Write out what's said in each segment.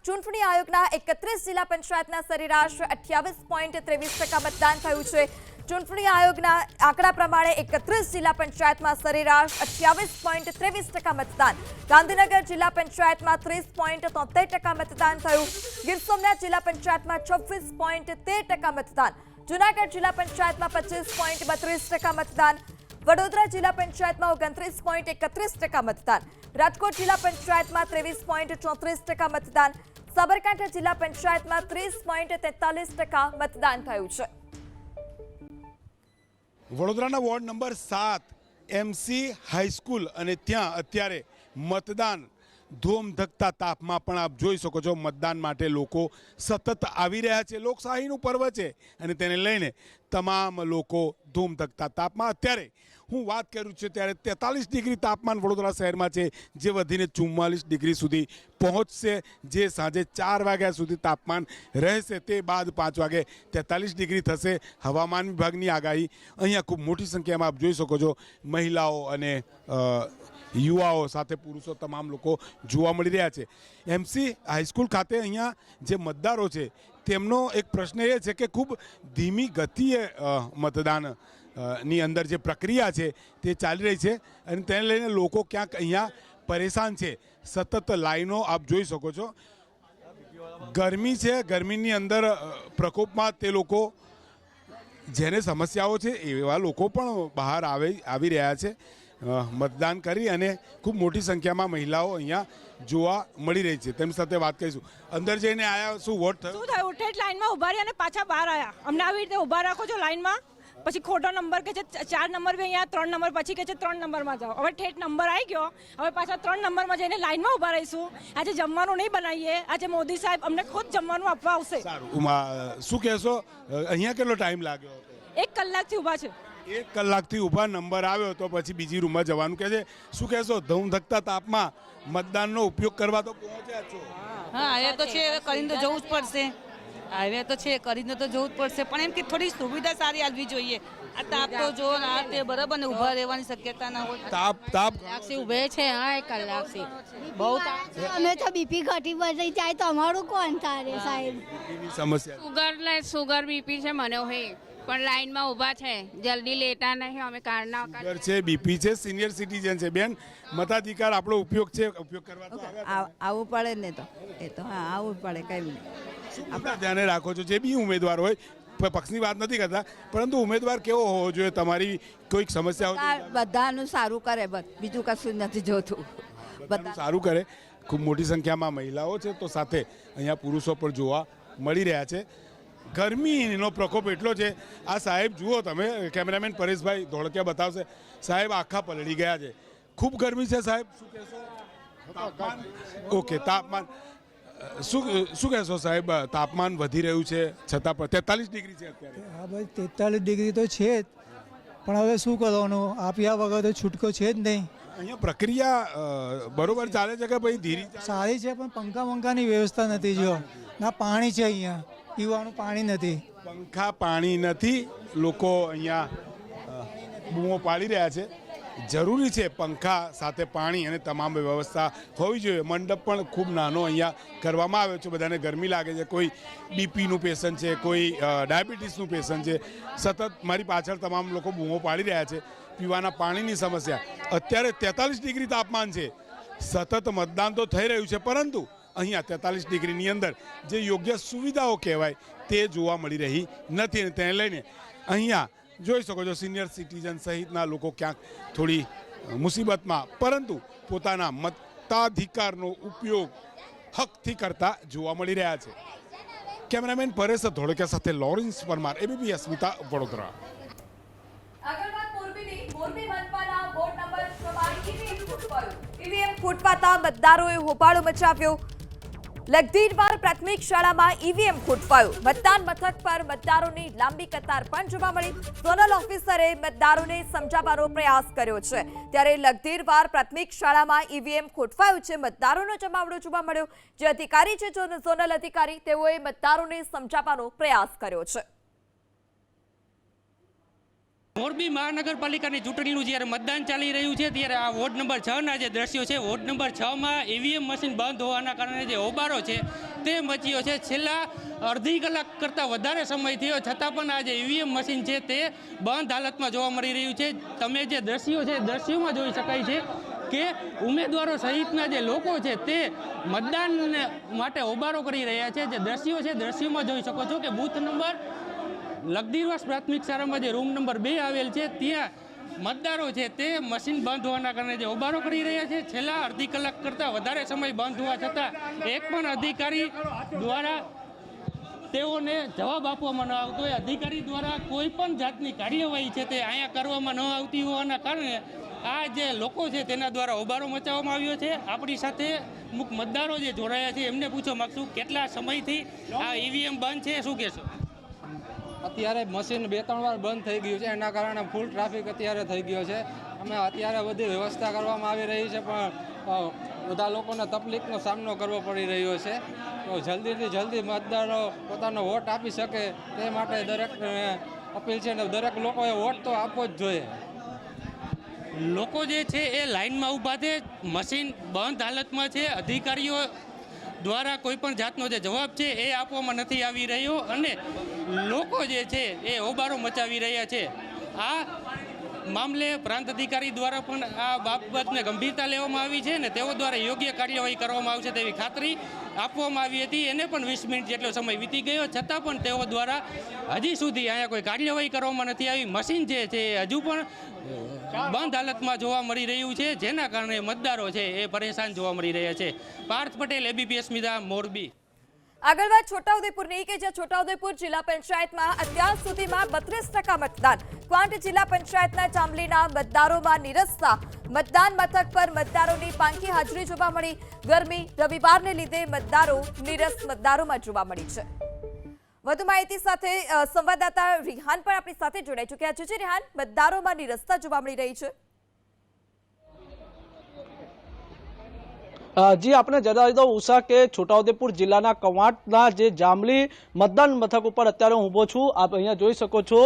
ચૂંટણી આયોગના 31 જિલ્લા પંચાયતના સરેરાશ 28.23% મતદાન થયું છે। ચૂંટણી આયોગના આંકડા પ્રમાણે 31 જિલ્લા પંચાયતમાં સરેરાશ 28.23% મતદાન, ગાંધીનગર જિલ્લા પંચાયતમાં 30.73% મતદાન થયું, ગીર સોમનાથ જિલ્લા પંચાયતમાં 26.13% મતદાન, જૂનાગઢ જિલ્લા પંચાયતમાં 25.32% મતદાન, વડોદરા જિલ્લા પંચાયતમાં 29.31% મતદાન, રાજકોટ જિલ્લા પંચાયતમાં 23.34% મતદાન, સાબરકાંઠા જિલ્લા પંચાયતમાં 30.43% મતદાન થયું છે। વડોદરાના વોર્ડ નંબર 7 MC હાઈસ્કૂલ અને ત્યાં અત્યારે મતદાન ધૂમધકતા તાપમાં પણ આપ જોઈ શકો છો। મતદાન માટે લોકો સતત આવી રહ્યા છે। લોકશાહીનું પર્વ છે અને તેને લઈને તમામ લોકો ધૂમધકતા તાપમાં અત્યારે હું વાત કરું છું ત્યારે 43 ડિગ્રી તાપમાન વડોદરા શહેરમાં છે, જે વધીને 44 ડિગ્રી સુધી પહોંચશે, જે સાંજે 4 વાગ્યા સુધી તાપમાન રહેશે, તે બાદ 5 વાગે 43 ડિગ્રી થશે। હવામાન વિભાગની આગાહી। અહીંયા ખૂબ મોટી સંખ્યામાં આપ જોઈ શકો છો મહિલાઓ અને યુવાઓ સાથે પુરુષો તમામ લોકો જોવા મળી રહ્યા છે। MC હાઈસ્કૂલ ખાતે અહીંયા જે મતદારો છે તેમનો એક પ્રશ્ન એ છે કે ખૂબ ધીમી ગતિએ મતદાન ની અંદર જે પ્રક્રિયા છે તે ચાલી રહી છે અને તેને લઈને લોકો ક્યાંક અહીંયા પરેશાન છે। સતત લાઈનો આપ જોઈ શકો છો। ગરમી છે, ગરમીની અંદર પ્રકોપમાં તે લોકો જેને સમસ્યાઓ છે એવા લોકો પણ બહાર આવી રહ્યા છે મતદાન કરી, અને ખૂબ મોટી સંખ્યામાં મહિલાઓ અહીંયા જોવા મળી રહી છે। તેમની સાથે વાત કરીશું। અંદર જઈને આયા, શું વોટ થયું? શું થયું? ઠેઠ લાઈનમાં ઉભા રહ્યા અને પાછા બહાર આવ્યા। અમને આવી રીતે ઉભા રાખો છો લાઈનમાં, પછી ખોટો નંબર કે છે 4 નંબર બી અહીંયા 3 નંબર, પછી કે છે 3 નંબરમાં જાઓ। હવે ઠેઠ નંબર આવી ગયો, હવે પાછા 3 નંબરમાં જઈને લાઈનમાં ઉભા રહીશું। આજે જમવાનું નહીં બનાવીએ, આજે મોદી સાહેબ અમને ખુદ જમવાનું આપવા આવશે। સારું, શું કહેશો? અહીંયા કેટલો ટાઈમ લાગ્યો હતો? 1 કલાકથી ઉભા છે। 1 કલાકથી ઊભા, નંબર આવ્યો તો પછી બીજી રૂમમાં જવાનું કહે છે। શું કહેશો? ધૂમધકતા તાપમાં મતદાનનો ઉપયોગ કરવા તો પહોંચ્યા છો? હા, હવે તો છે, હવે કરીને તો જવું જ પડશે। હવે તો છે, કરીને તો જવું જ પડશે, પણ એમ કે થોડી સુવિધા સારી આવવી જોઈએ। આ તાપ તો જો આ તે બરાબર ને ઊભા રહેવાની શક્યતા ના હોય। તાપ કલાકથી ઊભે છે। હા, 1 કલાકથી બહુ તાપ। અમે તો બીપી ઘટી વધી જાય તો અમારું કોણ તારે સાહેબ? સમસ્યા સુગર બીપી છે મને હોય, પણ લાઈનમાં ઊભા છે, જલ્દી લેતા નહીં। અમે કારના સુગર છે, બીપી છે, સિનિયર સિટીઝન છે। બેન, મતાધિકાર આપણો ઉપયોગ છે, ઉપયોગ કરવા તો આવવું પડે ને, તો એ તો હા આવવું પડે, કઈ નહીં। આપણે ધ્યાને રાખો છો જે બી ઉમેદવાર હોય, પક્ષની વાત નથી કરતા, પરંતુ ઉમેદવાર કેવો હોવો જોઈએ? તમારી કોઈક સમસ્યા હોય બધાનું સારું કરે, બીજું કશું નથી જોતું, બધાનું સારું કરે। ખૂબ મોટી સંખ્યામાં મહિલાઓ છે તો સાથે અહીંયા પુરુષો પણ જોવા મળી રહ્યા છે। ગરમીનો પ્રકોપ એટલો છે। આ સાહેબ જુઓ તમે, કેમેરામેન પરેશભાઈ ધોળકિયા બતાવશે। સાહેબ આખા પલળી ગયા છે, ખૂબ ગરમી છે સાહેબ। શું કહેશો? તાપમાન ઓકે, તાપમાન શું કહેશો સાહેબ? તાપમાન વધી રહ્યું છે છતાં પણ 43 ડિગ્રી છે અત્યારે। હા ભાઈ, 43 ડિગ્રી તો છે જ, પણ હવે શું કરવાનું? આપ્યા વગર તો છૂટકો છે જ નહીં। અહીંયા પ્રક્રિયા બરોબર ચાલે છે કે ભાઈ ધીરી? સારી છે, પણ પંખા વંખાની વ્યવસ્થા નથી। જો ના પાણી છે, અહીંયા પીવાનું પાણી નથી, પંખા પાણી નથી। લોકો અહીંયા બૂમો પાડી રહ્યા છે। જરૂરી છે પંખા સાથે પાણી અને તમામ વ્યવસ્થા હોવી જોઈએ। મંડપ પણ ખૂબ નાનો અહીંયા કરવામાં આવ્યો છે। બધાને ગરમી લાગે છે, કોઈ બીપીનું પેશન્ટ છે, કોઈ ડાયાબિટીસનું પેશન્ટ છે। સતત મારી પાછળ તમામ લોકો બૂમો પાડી રહ્યા છે। પીવાના પાણીની સમસ્યા, અત્યારે 43 ડિગ્રી તાપમાન છે, સતત મતદાન તો થઈ રહ્યું છે, પરંતુ અહીંયા 43 ડિગ્રીની અંદર જે યોગ્ય સુવિધાઓ કહેવાય તે જોવા મળી રહી નથી, અને તેને લઈને અહીંયા જોઈ શકો છો સિનિયર સિટીઝન સહિતના લોકો ક્યાંક થોડી મુસીબતમાં, પરંતુ પોતાના મતાધિકારનો ઉપયોગ હકથી કરતા જોવા મળી રહ્યા છે। કેમેરામેન પરેશ ધોળકિયા સાથે લોરેન્સ પરમાર, ABP અસ્મિતા, વડોદરા। મોરબી મનપાના વોર્ડ નંબર 6 ઈવીએમ ફૂટવાતા મતદારોએ હોબાળો મચાવ્યો। લગદીરવાર પ્રાથમિક શાળામાં ઈવીએમ ફૂટવાયું। મતદાન મથક પર મતદારોની લાંબી કતાર પણ જોવા મળી। ઝોનલ ઓફિસરે મતદારોને સમજાવવાનો પ્રયાસ કર્યો છે, ત્યારે લગદીરવાર પ્રાથમિક શાળામાં ઈવીએમ ફૂટવાયું છે। મતદારોનો જમાવડો જોવા મળ્યો। જે અધિકારી છે, ઝોનલ અધિકારી, તેઓએ મતદારોને સમજાવવાનો પ્રયાસ કર્યો છે। મોરબી મહાનગરપાલિકાની ચૂંટણીનું જ્યારે મતદાન ચાલી રહ્યું છે ત્યારે આ વોર્ડ નંબર 6ના જે દ્રશ્યો છે, વોર્ડ નંબર 6માં ઈવીએમ મશીન બંધ હોવાના કારણે જે હોબાળો છે તે મચ્યો છે. છેલ્લા અડધી કલાક કરતાં વધારે સમય થયો છતાં પણ આ જે ઈવીએમ મશીન છે તે બંધ હાલતમાં જોવા મળી રહ્યું છે. તમે જે દ્રશ્યો છે દ્રશ્યોમાં જોઈ શકાય છે કે ઉમેદવારો સહિતના જે લોકો છે તે મતદાન માટે હોબાળો કરી રહ્યા છે. જે દ્રશ્યો છે દ્રશ્યોમાં જોઈ શકો છો કે બૂથ નંબર લગદીરવાસ પ્રાથમિક શાળામાં જે રૂમ નંબર 2 આવેલ છે ત્યાં મતદારો છે તે મશીન બંધ હોવાના કારણે જે હોબાળો કરી રહ્યા છે. છેલ્લા અડધી કલાક કરતાં વધારે સમય બંધ હોવા છતાં એક પણ અધિકારી દ્વારા તેઓને જવાબ આપવામાં ન આવતો હોય. અધિકારી દ્વારા કોઈ પણ જાતની કાર્યવાહી છે તે અહીંયા કરવામાં ન આવતી હોવાના કારણે આ જે લોકો છે તેના દ્વારા હોબાળો મચાવવામાં આવ્યો છે. આપણી સાથે અમુક મતદારો જે જોડાયા છે એમને પૂછવા માગશું કેટલા સમયથી આ ઈવીએમ બંધ છે, શું કહેશો? અત્યારે મશીન 2-3 વાર બંધ થઈ ગયું છે, એના કારણે ફૂલ ટ્રાફિક અત્યારે થઈ ગયો છે. અમે અત્યારે બધી વ્યવસ્થા કરવામાં આવી રહી છે પણ બધા લોકોને તકલીફનો સામનો કરવો પડી રહ્યો છે. તો જલ્દીથી જલ્દી મતદારો પોતાનો વોટ આપી શકે તે માટે દરેકને અપીલ છે ને દરેક લોકોએ વોટ તો આપવો જ જોઈએ. લોકો જે છે એ લાઇનમાં ઊભા છે, મશીન બંધ હાલતમાં છે. અધિકારીઓ દ્વારા કોઈ પણ જાતનો જે જવાબ છે એ આપવામાં નથી આવી રહ્યો અને લોકો જે છે એ હોબાળો મચાવી રહ્યા છે. આ મામલે પ્રાંત અધિકારી દ્વારા પણ આ બાબતને ગંભીરતા લેવામાં આવી છે અને તેઓ દ્વારા યોગ્ય કાર્યવાહી કરવામાં આવશે તેવી ખાતરી આપવામાં આવી હતી. એને પણ 20 મિનિટ જેટલો સમય વીતી ગયો છતાં પણ તેઓ દ્વારા હજી સુધી અહીંયા કોઈ કાર્યવાહી કરવામાં નથી આવી. મશીન જે છે એ હજુ પણ બંધ હાલતમાં જોવા મળી રહ્યું છે, જેના કારણે મતદારો છે એ પરેશાન જોવા મળી રહ્યા છે. પાર્થ પટેલ, ABP અસ્મિતા, મોરબી. આગળ વાત છોટાઉદેપુરની કે જ્યાં છોટાઉદેપુર જિલ્લા પંચાયતમાં અત્યાર સુધીમાં 32% મતદાન. ક્વાંટ જિલ્લા પંચાયતના જાંબલીના મતદારોમાં નિરસ્તા. મતદાન મથક પર મતદારોની પાંખી હાજરી જોવા મળી. ગરમી, રવિવારને લીધે મતદારો નિરસ મતદારોમાં જોવા મળી છે. વધુ માહિતી સાથે સંવાદદાતા રિહાન પણ આપણી સાથે જોડાઈ ચૂક્યા છે. રિહાન, મતદારોમાં નિરસ્તા જોવા મળી રહી છે. જી આપણે જણાવી દઉં ઉષા કે છોટાઉદેપુર જિલ્લાના કવાંટના જે જાંબલી મતદાન મથક ઉપર અત્યારે હું ઊભો છું. આપ અહીંયા જોઈ શકો છો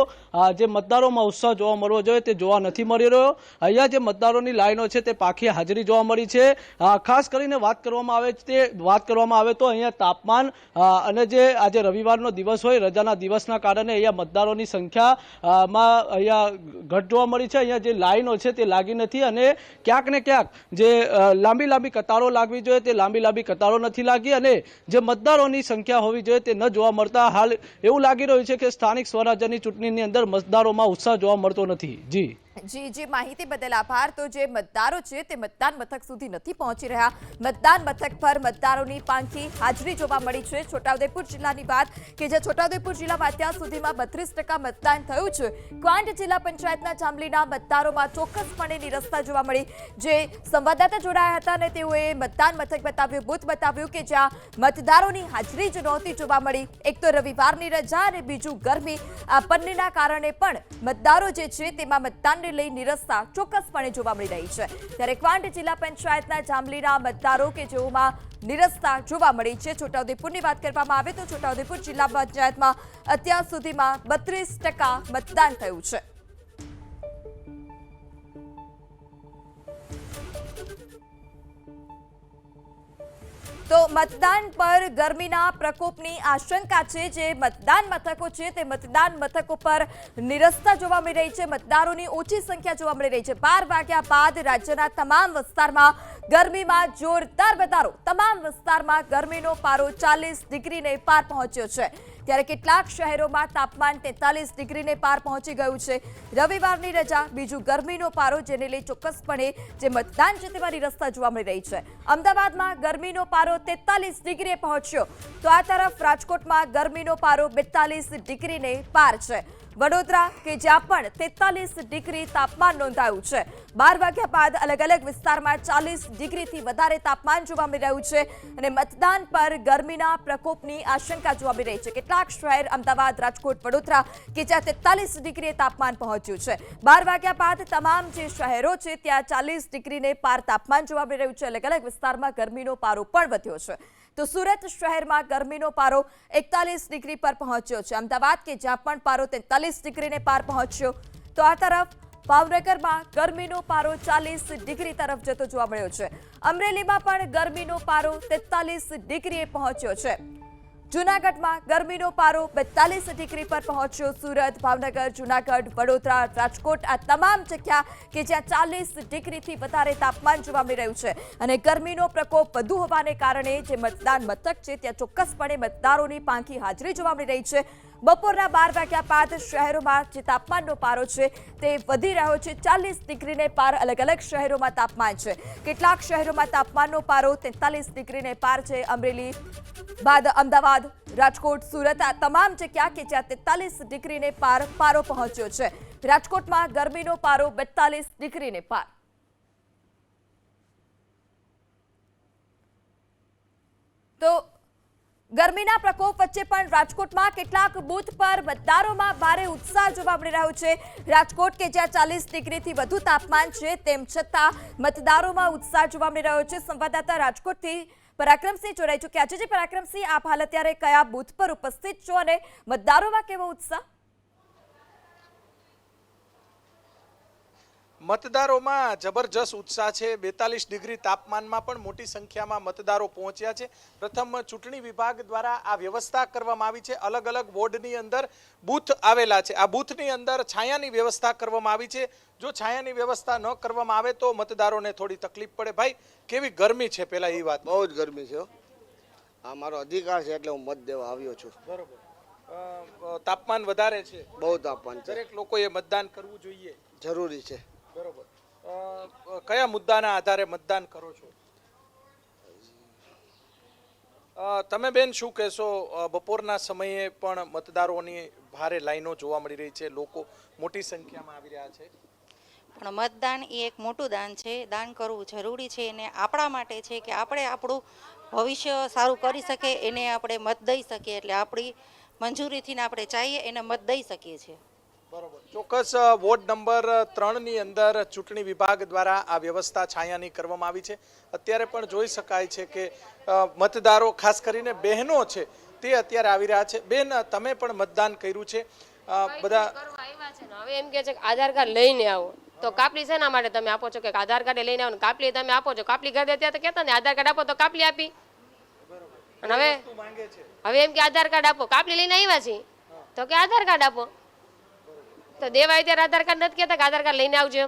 જે મતદારોમાં ઉત્સાહ જોવા મળવો જોઈએ તે જોવા નથી મળી રહ્યો. અહીંયા જે મતદારોની લાઈનો છે તે પાખી હાજરી જોવા મળી છે. ખાસ કરીને વાત કરવામાં આવે તો અહીંયા તાપમાન અને જે આજે રવિવારનો દિવસ હોય રજાના દિવસના કારણે અહીંયા મતદારોની સંખ્યામાં અહીંયા ઘટ જોવા મળી છે. અહીંયા જે લાઈનો છે તે લાગી નથી અને ક્યાંક ને ક્યાંક જે લાંબી કતારો લાગવી જોઈએ તે લાંબી કતારો નથી લાગી અને જે મતદારોની સંખ્યા હોવી જોઈએ તે ન જોવા મળતા હાલ એવું લાગી રહ્યું છે કે સ્થાનિક સ્વરાજ્યની ચૂંટણીની અંદર મતદારોમાં ઉત્સાહ જોવા મળતો નથી. જી માહિતી બદલ આભાર. તો જે મતદારો છે તે મતદાન મથક સુધી નથી પહોંચી રહ્યા. મતદાન મથક પર મતદારોની પાંખી હાજરી જોવા મળી છે. છોટાઉદેપુર જિલ્લાની વાત કે જે છોટાઉદેપુર જિલ્લામાં અત્યાર સુધીમાં 32% મતદાન થયું છે. ક્વાંટ જિલ્લા પંચાયતના જાંબલીના મતદારોમાં ચોક્કસપણે નિરસ્તા જોવા મળી. જે સંવાદદાતા જોડાયા હતા અને તેઓએ મતદાન મથક બતાવ્યું, બૂથ બતાવ્યું કે જ્યાં મતદારોની હાજરી જ નહોતી જોવા મળી. એક તો રવિવારની રજા અને બીજું ગરમી, આ બંનેના કારણે પણ મતદારો જે છે તેમાં મતદાન લઈ નિરસ્તા ચોક્કસપણે જોવા મળી રહી છે. ત્યારે ક્વાંટ જિલ્લા પંચાયતના જાંબલીના મતદારો કે જેઓમાં નિરસ્તા જોવા મળી છે. છોટાઉદેપુરની વાત કરવામાં આવે તો છોટાઉદેપુર જિલ્લા પંચાયતમાં અત્યાર સુધીમાં 32% મતદાન થયું છે. તો મતદાન પર ગરમીના પ્રકોપની આશંકા છે. જે મતદાન મથકો છે તે મતદાન મથકો પર નિરસ્તા જોવા મળી રહી છે. મતદારોની ઓછી સંખ્યા જોવા મળી રહી છે. 12 વાગ્યા બાદ રાજ્યના તમામ વિસ્તારમાં ગરમીમાં જોરદાર વધારો. તમામ વિસ્તારમાં ગરમીનો પારો 40 ડિગ્રીને પાર પહોંચ્યો છે. ત્યારે કેટલાક શહેરોમાં તાપમાન 43 ડિગ્રીને પાર પહોંચી ગયું છે. રવિવારની રજા, બીજું ગરમીનો પારો, જેને લઈ ચોક્કસપણે જે મતદાન છે તેમાં નિરસ્તા જોવા મળી રહી છે. અમદાવાદમાં ગરમીનો પારો 43 ડિગ્રીએ પહોંચ્યો તો આ તરફ રાજકોટમાં ગરમીનો પારો 42 ડિગ્રીને પાર છે. વડોદરા કે જ્યાં પણ 43 ડિગ્રી તાપમાન નોંધાયું છે. 12 વાગ્યા બાદ અલગ અલગ વિસ્તારમાં 40 ડિગ્રીથી વધારે તાપમાન જોવા મળી રહ્યું છે અને મતદાન પર ગરમીના પ્રકોપની આશંકા જોવા મળી રહી છે. કેટલાક શહેર અમદાવાદ, રાજકોટ, વડોદરા કે જ્યાં 43 ડિગ્રીએ તાપમાન પહોંચ્યું છે. 12 વાગ્યા બાદ તમામ જે શહેરો છે ત્યાં 40 ડિગ્રીને પાર તાપમાન જોવા મળી રહ્યું છે. અલગ અલગ વિસ્તારમાં ગરમીનો પારો પણ વધ્યો છે. તો સુરત શહેરમાં ગરમીનો પારો 41 ડિગ્રી પર પહોંચ્યો છે. અમદાવાદ કે જ્યાં પણ પારો 43 ડિગ્રીને પાર પહોંચ્યો તો આ તરફ ભાવનગરમાં ગરમીનો પારો 40 ડિગ્રી તરફ જતો જોવા મળ્યો છે. અમરેલીમાં પણ ગરમીનો પારો 43 ડિગ્રીએ પહોંચ્યો છે. જૂનાગઢમાં ગરમીનો પારો 42 ડિગ્રી પર પહોંચ્યો. સુરત, ભાવનગર, જૂનાગઢ, વડોદરા, રાજકોટ આ તમામ જગ્યા કે જ્યાં 40 ડિગ્રીથી વધારે તાપમાન જોવા મળી રહ્યું છે. અને ગરમીનો પ્રકોપ વધુ હોવાને કારણે જે મતદાન મથક છે ત્યાં ચોક્કસપણે મતદારોની પાંખી હાજરી જોવા મળી રહી છે. બપોરના 12 વાગ્યા બાદ શહેરોમાં જે તાપમાનનો પારો છે તે વધી રહ્યો છે. 40 ડિગ્રીને પાર અલગ અલગ શહેરોમાં તાપમાન છે. કેટલાક શહેરોમાં તાપમાનનો પારો 43 ડિગ્રીને પાર છે. અમરેલી બાદ અમદાવાદ, રાજકોટ, સુરત આ તમામ જગ્યા કે જ્યાં 43 ડિગ્રીને પાર પારો પહોંચ્યો છે. રાજકોટમાં ગરમીનો પારો 42 ડિગ્રીને પાર. તો ગરમીના પ્રકોપ વચ્ચે પણ રાજકોટમાં કેટલાક બૂથ પર મતદારોમાં ભારે ઉત્સાહ જોવા મળી રહ્યો છે. રાજકોટ કે જ્યાં 40 ડિગ્રીથી વધુ તાપમાન છે તેમ છતાં મતદારોમાં ઉત્સાહ જોવા મળી રહ્યો છે. સંવાદદાતા રાજકોટથી પરાક્રમસિંહ જોડાઈ ચૂક્યા છે. પરાક્રમસિંહ, આપ હાલ અત્યારે કયા બૂથ પર ઉપસ્થિત છો અને મતદારોમાં કેવો ઉત્સાહ? મતદારોમાં જબરજસ્ત ઉત્સાહ છે. 42 ડિગ્રી તાપમાનમાં પણ મોટી સંખ્યામાં મતદારો પહોંચ્યા છે. પ્રથમ ચૂંટણી વિભાગ દ્વારા આ વ્યવસ્થા કરવામાં આવી છે. અલગ અલગ વોર્ડની અંદર બૂથ આવેલા છે. આ બૂથની અંદર છાયાની વ્યવસ્થા કરવામાં આવી છે. જો છાયાની વ્યવસ્થા ન કરવામાં આવે તો મતદારોને થોડી તકલીફ પડે. ભાઈ, કેવી ગરમી છે? પેલા એ વાત. બહુ જ ગરમી છે. આ મારો અધિકાર છે એટલે હું મત દેવા આવ્યો છું. બરોબર. તાપમાન વધારે છે? બહુ તાપમાન છે. દરેક લોકોએ મતદાન કરવું જોઈએ? જરૂરી છે. બરોબર. કયા મુદ્દાના આધારે મતદાન કરો છો? તમે બેન શું કહેશો? બપોરના સમયે પણ મતદારોની ભારે લાઈનો જોવા મળી રહી છે. લોકો મોટી સંખ્યામાં આવી રહ્યા છે. પણ મતદાન એ એક મોટું દાન છે. દાન કરવું જરૂરી છે અને આપણા માટે છે કે આપણે આપણું ભવિષ્ય સારું કરી શકીએ એને આપણે મત દઈ શકીએ. એટલે આપણી મંજૂરીથી આપણે ચાહીએ એને મત દઈ શકીએ છીએ. બરોબર. ચોક્કસ. વોર્ડ નંબર 3ની અંદર ચૂંટણી વિભાગ દ્વારા આ વ્યવસ્થા છાયાની કરવામાં આવી છે. અત્યારે પણ જોઈ શકાય છે કે મતદારો, ખાસ કરીને બહેનો છે, તે અત્યારે આવી રહ્યા છે. બેન, તમે પણ મતદાન કર્યું છે? બધા હવે એમ કે છે કે આધાર કાર્ડ લઈને આવો, તો કાપલી શેના માટે તમે આપો છો? કે આધાર કાર્ડ લઈને આવો, કાપલી તમે આપો છો. કાપલી ઘરે ત્યાં તો કહેતા ને આધાર કાર્ડ આપો તો કાપલી આપી. અને હવે એમ કે આધાર કાર્ડ આપો, કાપલી લઈને આવ્યા છીએ તો કે આધાર કાર્ડ આપો. તો દેવાય ત્યારે આધાર કાર્ડ નથી કહેતા કે આધાર કાર્ડ લઈને આવજો.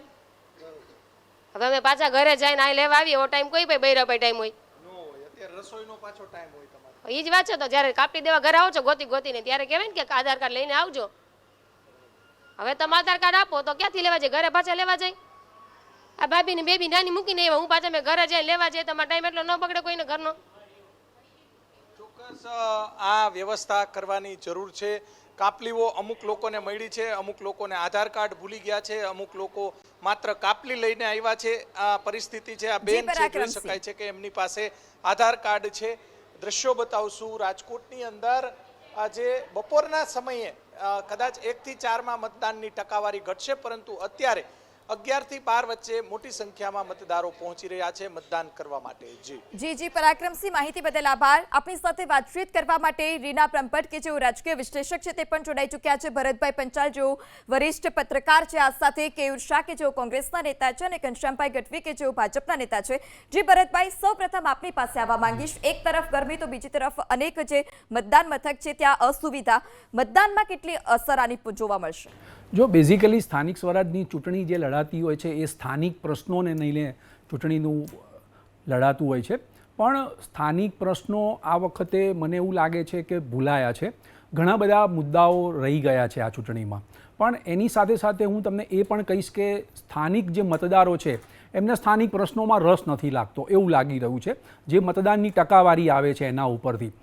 હવે અમે પાછા ઘરે જઈને આ લેવા આવીએ એવો ટાઈમ કોઈ બૈરા ભાઈ ટાઈમ હોય? એ જ વાત છે. તો જયારે કાપલી દેવા ઘરે આવો છો ગોતીને ત્યારે કહેવાય ને કે આધાર કાર્ડ લઈને આવજો. હવે તમે આધાર કાર્ડ આપો તો ક્યાંથી લેવા જાય? ઘરે પાછા લેવા જાય? આ ભાભી ને બેબી નાની મૂકીને આવ્યા, હું પાછા મેં ઘરે જઈને લેવા જાય. તમારો ટાઈમ એટલો ન બગડે કોઈને ઘરનો. ચોક્કસ આ વ્યવસ્થા કરવાની જરૂર છે. કાપલીઓ અમુક લોકોને મળી છે, અમુક લોકોને આધાર કાર્ડ ભૂલી ગયા છે, અમુક લોકો માત્ર કાપલી લઈને આવ્યા છે. આ પરિસ્થિતિ છે. આ બેન છે, જોઈ શકાય છે કે એમની પાસે આધાર કાર્ડ છે. દ્રશ્યો બતાવશું. રાજકોટની અંદર આજે બપોરના સમયે કદાચ 1 થી 4માં મતદાનની ટકાવારી ઘટશે, પરંતુ અત્યારે 11 થી 12 વચ્ચે મોટી સંખ્યામાં મતદારો પહોંચી રહ્યા છે મતદાન કરવા માટે. જી પરાક્રમસિંહ, માહિતી બદલ આભાર. આપણી સાથે વાતચીત કરવા માટે રીના બ્રહ્મભટ્ટ કે જેઓ રાજકીય વિશ્લેષક છે તે પણ જોડાઈ ચૂક્યા છે. ભરતભાઈ પંચાલ જેઓ વરિષ્ઠ પત્રકાર છે, આ સાથે કેયુર શાહ કે જેઓ કોંગ્રેસના નેતા છે અને ઘનશ્યામભાઈ ગઢવી કે જેઓ ભાજપના નેતા છે. જી ભરતભાઈ, સૌપ્રથમ આપની પાસે આવવા માંગીશ. એક તરફ ગરમી તો બીજી તરફ અનેક જે મતદાન મથક છે ત્યાં અસુવિધા. મતદાનમાં કેટલી અસર આની જોવા મળશે? જો બેઝિકલી સ્થાનિક સ્વરાજની ચૂંટણી જે લડાતી હોય છે એ સ્થાનિક પ્રશ્નોને લઈને ચૂંટણીનું લડાતું હોય છે. પણ સ્થાનિક પ્રશ્નો આ વખતે મને એવું લાગે છે કે ભૂલાયા છે. ઘણા બધા મુદ્દાઓ રહી ગયા છે આ ચૂંટણીમાં. પણ એની સાથે સાથે હું તમને એ પણ કહીશ કે સ્થાનિક જે મતદારો છે એમને સ્થાનિક પ્રશ્નોમાં રસ નથી લાગતો એવું લાગી રહ્યું છે, જે મતદાનની ટકાવારી આવે છે એના ઉપરથી.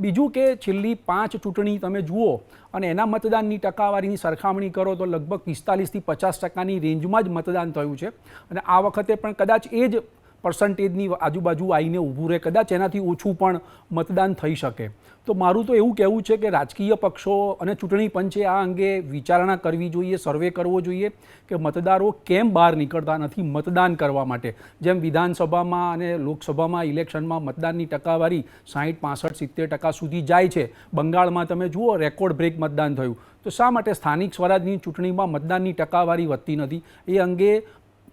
બીજું કે છેલ્લી 5 ચૂંટણી તમે જુઓ અને એના મતદાનની ટકાવારીની સરખામણી કરો તો લગભગ 45 થી 50% રેન્જમાં જ મતદાન થયું છે. અને આ વખતે પણ કદાચ એ જ પર્સન્ટેજની આજુબાજુ આવીને ઊભું રહે, કદાચ એનાથી ઓછું પણ મતદાન થઈ શકે. તો મારું તો એવું કહેવું છે કે રાજકીય પક્ષો અને ચૂંટણી પંચે આ અંગે વિચારણા કરવી જોઈએ, સર્વે કરવો જોઈએ કે મતદારો કેમ બહાર નીકળતા નથી મતદાન કરવા માટે. જેમ વિધાનસભામાં અને લોકસભામાં ઇલેક્શનમાં મતદાનની ટકાવારી 60, 65, 70% સુધી જાય છે. બંગાળમાં તમે જુઓ રેકોર્ડ બ્રેક મતદાન થયું. તો શા માટે સ્થાનિક સ્વરાજની ચૂંટણીમાં મતદાનની ટકાવારી વધતી નથી? એ અંગે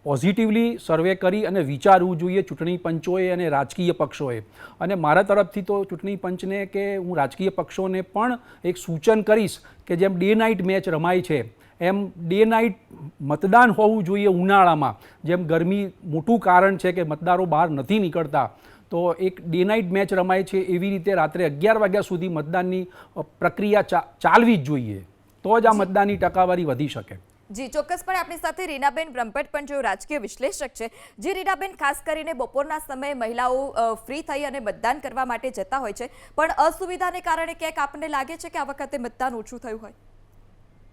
પોઝિટિવલી સર્વે કરી અને વિચારવું જોઈએ ચૂંટણી પંચોએ અને રાજકીય પક્ષોએ. અને મારા તરફથી તો ચૂંટણી પંચને કે હું રાજકીય પક્ષોને પણ એક સૂચન કરીશ કે જેમ ડે નાઇટ મેચ રમાય છે એમ ડે નાઇટ મતદાન હોવું જોઈએ ઉનાળામાં. જેમ ગરમી મોટું કારણ છે કે મતદારો બહાર નથી નીકળતા, તો એક ડે નાઇટ મેચ રમાય છે એવી રીતે રાત્રે 11 વાગ્યા સુધી મતદાનની પ્રક્રિયા ચાલવી જ જોઈએ. તો જ આ મતદાનની ટકાવારી વધી શકે. જી ચોક્કસપણે આપણી સાથે રીનાબેન બ્રહ્મભટ્ટ પણ જેઓ રાજકીય વિશ્લેષક છે. જી રીનાબેન, ખાસ કરીને બપોરના સમયે મહિલાઓ ફ્રી થઈ અને મતદાન કરવા માટે જતા હોય છે, પણ અસુવિધાને કારણે ક્યાંક આપણને લાગે છે કે આ વખતે મતદાન ઓછું થયું હોય?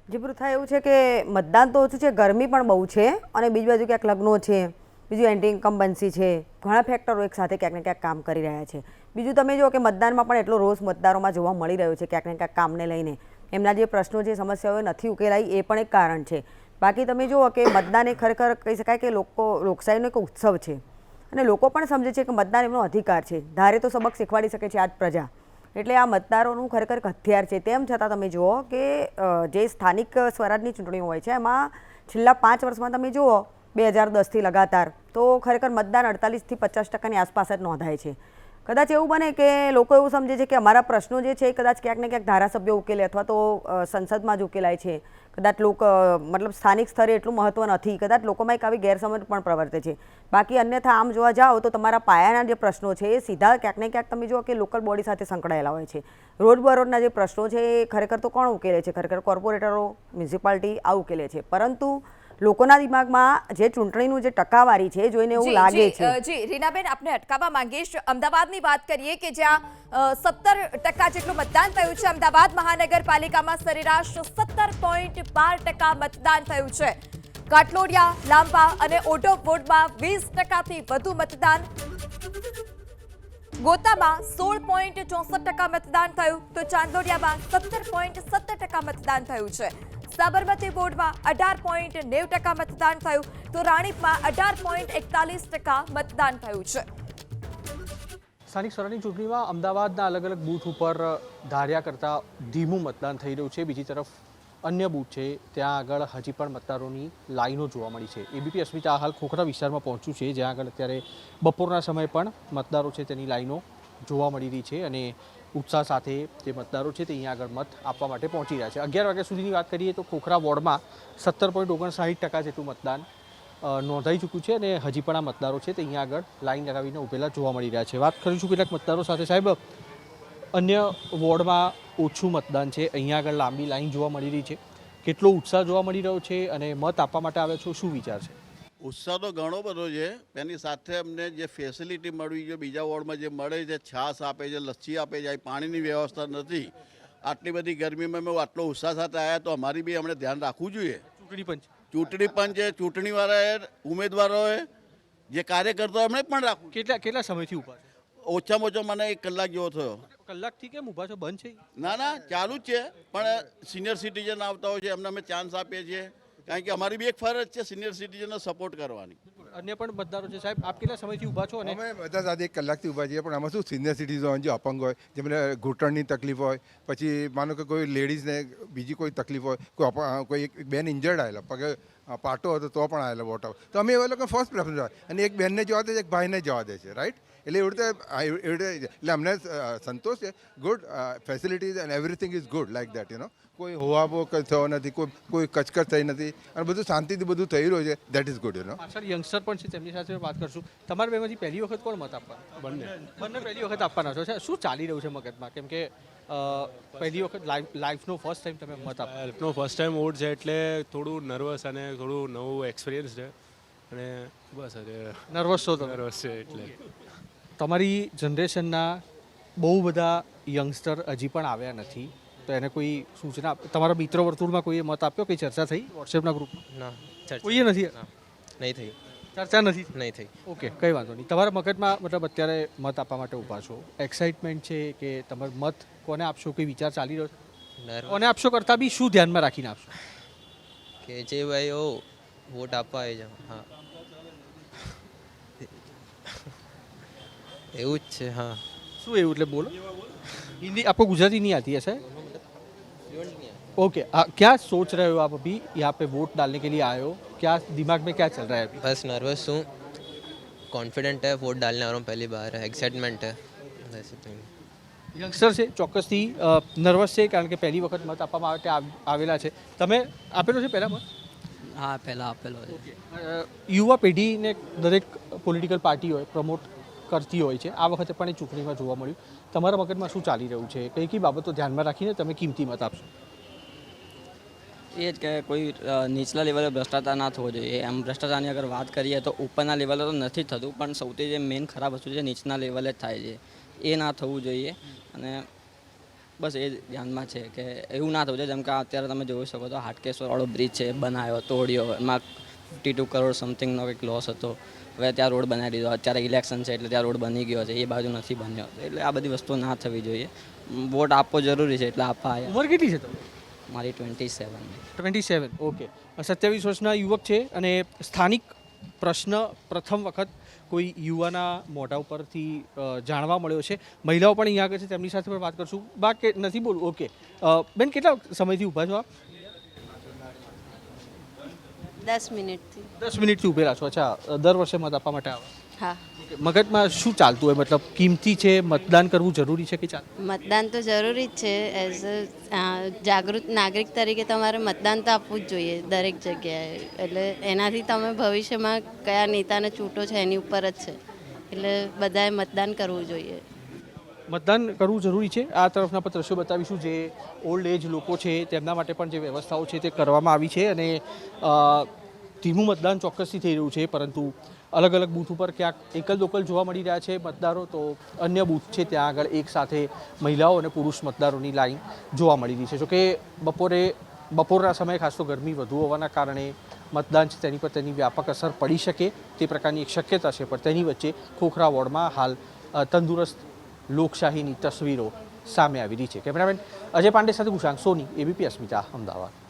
જી પૃથા, એવું છે કે મતદાન તો ઓછું છે, ગરમી પણ બહુ છે અને બીજી બાજુ ક્યાંક લગ્નો છે, બીજું એન્ટી ઇન્કમ્બન્સી છે, ઘણા ફેક્ટરો એક સાથે ક્યાંક ને ક્યાંક કામ કરી રહ્યા છે. બીજું તમે જુઓ કે મતદાનમાં પણ એટલો રોષ મતદારોમાં જોવા મળી રહ્યો છે ક્યાંક ને ક્યાંક કામને લઈને. એમના જે પ્રશ્નો, જે સમસ્યાઓ નથી ઉકેલાઈ એ પણ એક કારણ છે. બાકી તમે જુઓ કે મતદાન એ ખરેખર કહી શકાય કે લોકશાહીનો એક ઉત્સવ છે અને લોકો પણ સમજે છે કે મતદાન એમનો અધિકાર છે. ધારે તો સબક શીખવાડી શકે છે આજ પ્રજા. એટલે આ મતદારોનું ખરેખર હથિયાર છે. તેમ છતાં તમે જુઓ કે જે સ્થાનિક સ્વરાજની ચૂંટણીઓ હોય છે એમાં છેલ્લા 5 વર્ષમાં તમે જુઓ 2010થી લગાતાર તો ખરેખર મતદાન 48 થી 50% આસપાસ જ નોંધાય છે. કદાચ એવું બને કે લોકો એવું સમજે છે કે અમારા પ્રશ્નો જે છે એ કદાચ ક્યાંક ને ક્યાંક ધારાસભ્યો ઉકેલે અથવા તો સંસદમાં જ ઉકેલાય છે. કદાચ મતલબ સ્થાનિક સ્તરે એટલું મહત્વ નથી. કદાચ લોકોમાં એક આવી ગેરસમજ પણ પ્રવર્તે છે. બાકી અન્યથા આમ જોવા જાઓ તો તમારા પાયાના જે પ્રશ્નો છે એ સીધા ક્યાંક ને ક્યાંક તમે જુઓ કે લોકલ બોડી સાથે સંકળાયેલા હોય છે. રોજબરોજના જે પ્રશ્નો છે એ ખરેખર તો કોણ ઉકેલે છે? ખરેખર કોર્પોરેટરો, મ્યુનિસિપાલિટી આ ઉકેલે છે. પરંતુ લોકોના દિમાગમાં જે ચૂંટણીનું જે ટકાવારી છે જોઈને એવું લાગે છે. જી રીનાબેન, આપને અટકાવવા માંગીશ. અમદાવાદની વાત કરીએ કે જ્યાં 17% જેટલું મતદાન થયું છે. અમદાવાદ મહાનગરપાલિકામાં સરેરાશ 17.12% મતદાન થયું છે. કાટલોડિયા, લાંબા અને ઓઢવ વોર્ડમાં 20%થી વધુ મતદાન. ગોતામાં 16.64% મતદાન થયું તો ચાંદોડિયામાં 17.17% મતદાન થયું છે. સાબરમતી બોર્ડમાં 18.90% મતદાન થયું તો રાણીપમાં 18.41% મતદાન થયું છે. સ્થાનિક સ્વરાજની ચૂંટણીમાં અમદાવાદના અલગ અલગ બૂથ ઉપર ધાર્યા કરતાં ધીમું મતદાન થઈ રહ્યું છે. બીજી તરફ અન્ય બૂથ છે ત્યાં આગળ હજી પણ મતદારોની લાઈનો જોવા મળી છે. એબીપી અસ્મિતા હાલ ખોખરા વિસ્તારમાં પહોંચ્યું છે જ્યાં આગળ અત્યારે બપોરના સમયે પણ મતદારો છે તેની લાઈનો જોવા મળી રહી છે અને ઉત્સાહ સાથે જે મતદારો છે તે અહીંયા આગળ મત આપવા માટે પહોંચી રહ્યા છે. 11 વાગ્યા સુધીની વાત કરીએ તો ખોખરા વોર્ડમાં 17.59% જેટલું મતદાન નોંધાઈ ચૂક્યું છે અને હજી પણ આ મતદારો છે તે અહીંયા આગળ લાઈન લગાવીને ઊભેલા જોવા મળી રહ્યા છે. વાત કરીશું કેટલાક મતદારો સાથે. સાહેબ, અન્ય વોર્ડમાં ઓછું મતદાન છે, અહીંયા આગળ લાંબી લાઈન જોવા મળી રહી છે, કેટલો ઉત્સાહ જોવા મળી રહ્યો છે અને મત આપવા માટે આવ્યા છો, શું વિચાર છે? ઉત્સાહ તો ઘણો બધો છે. એની સાથે અમને જે ફેસિલિટી મળવી જોઈએ બીજા વોર્ડમાં જે મળે છે, છાશ આપે છે, લસ્સી આપે છે, પાણીની વ્યવસ્થા નથી. આટલી બધી ગરમીમાં અમે આટલો ઉત્સાહ સાથે આવ્યા તો અમારી બી અમને ધ્યાન રાખવું જોઈએ. ચૂંટણી પંચે, ચૂંટણીવાળાએ, ઉમેદવારોએ, જે કાર્યકર્તાઓ એમણે પણ રાખવું. કેટલા સમયથી ઊભા છે? ઓછામાં ઓછો મને 1 કલાક જેવો થયો. કલાકથી કેમ ઊભા છો? બંધ છે? ના, ચાલુ જ છે. પણ સિનિયર સિટીઝન આવતા હોય છે એમને અમે ચાન્સ આપીએ છીએ કારણ કે અમારી બી એક ફરજ છે સિનિયર સિટીઝનનો સપોર્ટ કરવાની. અન્ય પણ મતદારો છે. સાહેબ, આપ કેટલા સમયથી ઊભા છો? અને અમે બધા સાથે 1 કલાકથી ઊભા છીએ. પણ આમાં શું સિનિયર સિટીઝન જે અપંગ હોય, જેમને ઘૂંટણની તકલીફ હોય, પછી માનો કે કોઈ લેડીઝને બીજી કોઈ તકલીફ હોય, કોઈ એક બેન ઇન્જર્ડ આવેલા, પગે પાટો હતો તો પણ આવેલા વોટ આપ, તો અમે એવા લોકો ફર્સ્ટ પ્રેફરન્સ હોય અને એક બેનને જવા દે છે, એક ભાઈને જવા દે છે, રાઈટ? એટલે એવી રીતે એટલે અમને સંતોષ છે. Good facilities and everything is good like that, કોઈ હોવાબો થયો નથી, કોઈ કચકચ થઈ નથી અને બધું શાંતિથી બધું થઈ રહ્યું છે. That is good. પાછળ યંગસ્ટર પણ છે, તેમની સાથે વાત કરશું. તમારા બેમાંથી પહેલી વખત કોણ મત આપવાના? બંને પહેલી વખત આપવાના છો. શું ચાલી રહ્યું છે મગજમાં? કેમ કે પહેલી વખત લાઈફનો ફર્સ્ટ ટાઈમ તમે મત આપો. લાઈફનો ફર્સ્ટ ટાઈમ વોટ છે એટલે થોડું નર્વસ અને થોડું નવું એક્સપિરિયન્સ છે અને બસ નર્વસ છો તો? નર્વસ છે. એટલે તમારી જનરેશનના બહુ બધા યંગસ્ટર હજી પણ આવ્યા નથી, તો એને કોઈ સૂચના, તમારા મિત્ર વર્તુળમાં કોઈએ મત આપ્યો, કોઈ ચર્ચા થઈ વોટ્સએપના ગ્રુપમાં? ના, કોઈએ નથી. નહીં થઈ. ચર્ચા નથી નહીં થઈ. ઓકે, કંઈ વાંધો નહીં. તમારા મગજમાં મતલબ અત્યારે મત આપવા માટે ઊભા છો, એક્સાઇટમેન્ટ છે કે તમારો મત કોને આપશો, કોઈ વિચાર ચાલી રહ્યો છે? કોને આપશો કરતાં બી શું ધ્યાનમાં રાખીને આપશો? કે જે ભાઈ હો વોટ આપવા આવી જાઓ. હા એવું જ છે. હા શું એવું એટલે બોલો. हिंदी आपको गुजराती नहीं आती है सर? ओके, क्या सोच रहे हो आप अभी यहाँ पे वोट डालने के लिए आए हो? क्या दिमाग में क्या चल रहा है अभी? बस नर्वस हूँ, कॉन्फिडेंट है, वोट डालने आ रहा हूँ पहली बार, एक्साइटमेंट है. યંગસ્ટર છે, ચોક્કસથી નર્વસ છે કારણ કે પહેલી વખત મત આપવા માટે આવેલા છે. તમે આપેલો છે પહેલા મત? હા, પહેલાં આપેલો છે. યુવા પેઢીને દરેક પોલિટિકલ પાર્ટીઓએ પ્રમોટ કરતી હોય છે. આ વખતે પણ એ ચૂંટણીમાં જોવા મળ્યું. તમારા મગજમાં શું ચાલી રહ્યું છે? કઈ કઈ બાબતો ધ્યાનમાં રાખીને તમે કિંમતી મત આપશો? એ જ કે કોઈ નીચલા લેવલે ભ્રષ્ટાચાર ના થવો જોઈએ. એમ ભ્રષ્ટાચારની અગર વાત કરીએ તો ઉપરના લેવલે તો નથી થતું, પણ સૌથી જે મેઇન ખરાબ વસ્તુ છે નીચના લેવલે જ થાય છે. એ ના થવું જોઈએ અને બસ એ ધ્યાનમાં છે કે એવું ના થવું જોઈએ. જેમ કે અત્યારે તમે જોઈ શકો તો હાટકેશ્વરવાળો બ્રિજ છે, બનાવ્યો, તોડ્યો, એમાં 52 કરોડ સમથિંગનો કંઈક લોસ હતો. હવે ત્યાં રોડ બનાવી દીધો. અત્યારે ઇલેક્શન છે એટલે ત્યાં રોડ બની ગયો છે, એ બાજુ નથી બન્યો. એટલે આ બધી વસ્તુઓ ના થવી જોઈએ. વોટ આપવો જરૂરી છે એટલે આપવા આવ્યા. ઉંમર કેટલી છે તમારી? મારી 27. 27, ઓકે. 27 વર્ષના યુવક છે અને સ્થાનિક પ્રશ્ન પ્રથમ વખત કોઈ યુવાના મોઢા ઉપરથી જાણવા મળ્યો છે. મહિલાઓ પણ અહીંયા આગળ છે, તેમની સાથે પણ વાત કરશું. બા કે નથી બોલવું? ઓકે બેન, કેટલા સમયથી ઊભા છો આપ? 10 મિનિટથી. 10 મિનિટથી ઊભેલા છો. અચ્છા, દર વર્ષે મત આપવા માટે આવો? હા. મગજમાં શું ચાલતું હોય? મતલબ કિંમતી છે, મતદાન કરવું જરૂરી છે કે ચાલ? મતદાન તો જરૂરી જ છે. એઝ અ જાગૃત નાગરિક તરીકે તમારે મતદાન તો આપવું જ જોઈએ દરેક જગ્યાએ. એટલે એનાથી તમે ભવિષ્યમાં કયા નેતાને ચૂંટો છે એની ઉપર જ છે. એટલે બધાએ મતદાન કરવું જોઈએ. મતદાન કરવું જરૂરી છે. આ તરફના પણ દ્રશ્યો બતાવીશું. જે ઓલ્ડ એજ લોકો છે તેમના માટે પણ જે વ્યવસ્થાઓ છે તે કરવામાં આવી છે અને ધીમું મતદાન ચોક્કસથી થઈ રહ્યું છે, પરંતુ અલગ અલગ બૂથ ઉપર ક્યાંક એકલ દોકલ જોવા મળી રહ્યા છે મતદારો, તો અન્ય બૂથ છે ત્યાં આગળ એક સાથે મહિલાઓ અને પુરુષ મતદારોની લાઈન જોવા મળી રહી છે. જોકે બપોરના સમયે ખાસ તો ગરમી વધુ હોવાના કારણે મતદાન છે તેની પર તેની વ્યાપક અસર પડી શકે તે પ્રકારની એક શક્યતા છે. પણ તેની વચ્ચે ખોખરા વોર્ડમાં હાલ તંદુરસ્ત લોકશાહીની તસવીરો સામે આવી રહી છે. કેમેરામેન અજય પાંડે સાથે કુશાંક સોની, એબીપી અસ્મિતા, અમદાવાદ.